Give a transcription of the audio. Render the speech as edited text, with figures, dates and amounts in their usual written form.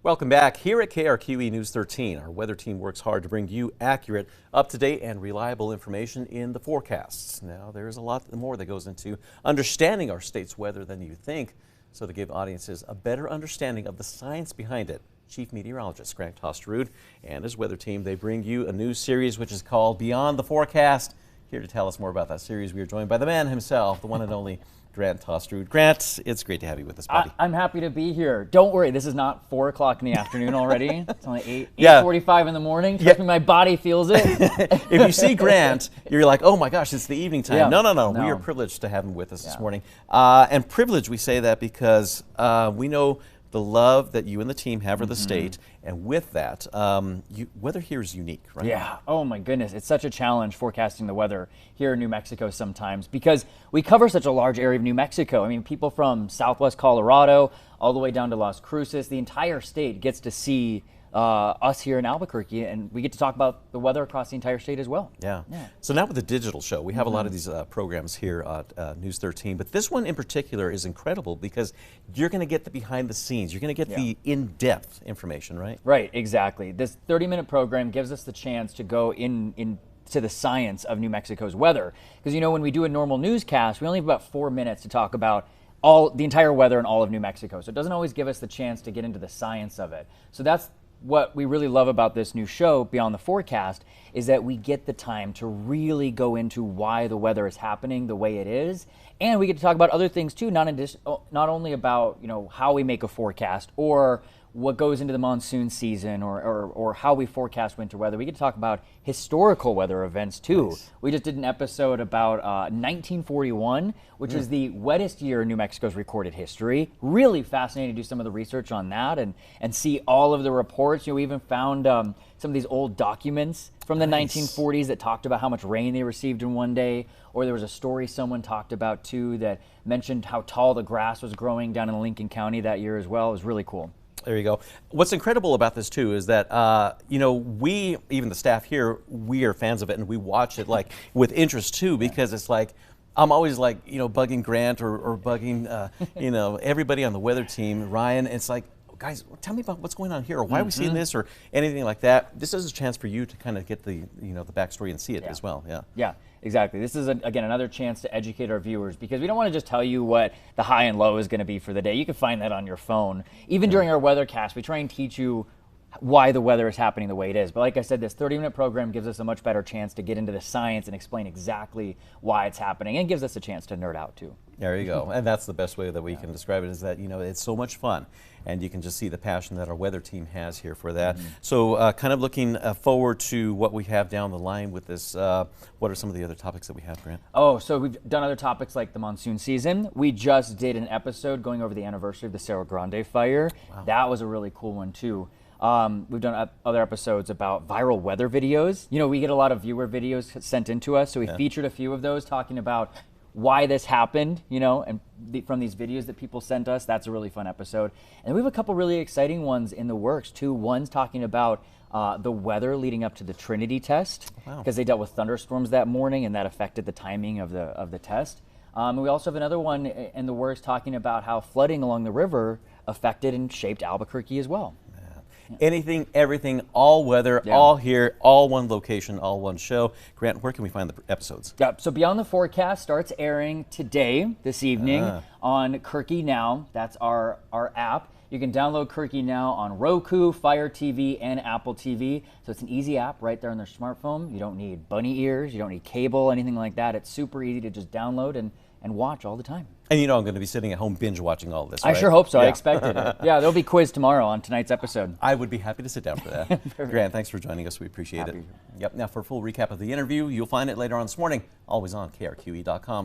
Welcome back. Here at KRQE News 13, our weather team works hard to bring you accurate, up-to-date, and reliable information in the forecasts. Now, there's a lot more that goes into understanding our state's weather than you think, so to give audiences a better understanding of the science behind it, Chief Meteorologist Grant Tosterud and his weather team, they bring you a new series which is called Beyond the Forecast. Here to tell us more about that series, we are joined by the man himself, the one and only Grant Tosterud. Grant, it's great to have you with us, buddy. I'm happy to be here. Don't worry, this is not 4 o'clock in the afternoon already. It's only 8:45 in the morning. Trust me, my body feels it. If you see Grant, you're like, oh my gosh, it's the evening time. Yeah. No. We are privileged to have him with us this morning. And privileged, we say that because we know the love that you and the team have for the state, and with that, weather here is unique, right? Yeah. Oh my goodness, it's such a challenge forecasting the weather here in New Mexico sometimes because we cover such a large area of New Mexico. I mean, people from Southwest Colorado all the way down to Las Cruces, the entire state gets to see us here in Albuquerque, and we get to talk about the weather across the entire state as well. Yeah. So now with the digital show, we have a lot of these programs here at News 13, but this one in particular is incredible because you're going to get the behind the scenes. You're going to get the in-depth information, right? Right, exactly. This 30-minute program gives us the chance to go into the science of New Mexico's weather. Because, you know, when we do a normal newscast, we only have about 4 minutes to talk about the entire weather in all of New Mexico. So it doesn't always give us the chance to get into the science of it. So that's what we really love about this new show, Beyond the Forecast, is that we get the time to really go into why the weather is happening the way it is. And we get to talk about other things too, not only about, you know, how we make a forecast or what goes into the monsoon season or how we forecast winter weather. We get to talk about historical weather events too. Nice. We just did an episode about 1941, which is the wettest year in New Mexico's recorded history. Really fascinating to do some of the research on that and see all of the reports. You know, we even found some of these old documents from the 1940s that talked about how much rain they received in one day. Or there was a story someone talked about too that mentioned how tall the grass was growing down in Lincoln County that year as well. It was really cool. There you go. What's incredible about this too is that you know, we, even the staff here, we are fans of it and we watch it like with interest too, because it's like I'm always like, you know, bugging Grant or bugging you know, everybody on the weather team, Ryan. It's like, guys, tell me about what's going on here, or why are we seeing this, or anything like that. This is a chance for you to kind of get the, you know, the backstory and see it as well. Yeah, exactly. This is again another chance to educate our viewers, because we don't want to just tell you what the high and low is going to be for the day. You can find that on your phone. Even during our weathercast, we try and teach you why the weather is happening the way it is. But like I said, this 30-minute program gives us a much better chance to get into the science and explain exactly why it's happening, and gives us a chance to nerd out too. There you go. And that's the best way that we can describe it, is that, you know, it's so much fun. And you can just see the passion that our weather team has here for that. So kind of looking forward to what we have down the line with this. What are some of the other topics that we have, Grant? Oh, so we've done other topics like the monsoon season. We just did an episode going over the anniversary of the Cerro Grande fire. Wow. That was a really cool one too. We've done other episodes about viral weather videos. You know, we get a lot of viewer videos sent into us, so we featured a few of those talking about why this happened, you know, and from these videos that people sent us. That's a really fun episode. And we have a couple really exciting ones in the works too. One's talking about the weather leading up to the Trinity test, because they dealt with thunderstorms that morning and that affected the timing of the test. And we also have another one in the works talking about how flooding along the river affected and shaped Albuquerque as well. Anything, everything, all weather, all here, all one location, all one show. Grant, where can we find the episodes? Yep. So Beyond the Forecast starts airing today, this evening, on KRQE Now. That's our app. You can download KRQE Now on Roku, Fire TV, and Apple TV. So it's an easy app right there on their smartphone. You don't need bunny ears. You don't need cable, anything like that. It's super easy to just download and watch all the time. And you know I'm going to be sitting at home binge watching all of this, right? I sure hope so. I expected it. Yeah, there'll be quiz tomorrow on tonight's episode. I would be happy to sit down for that. Grant, thanks for joining us. We appreciate it. Yep. Now for a full recap of the interview, you'll find it later on this morning, always on KRQE.com.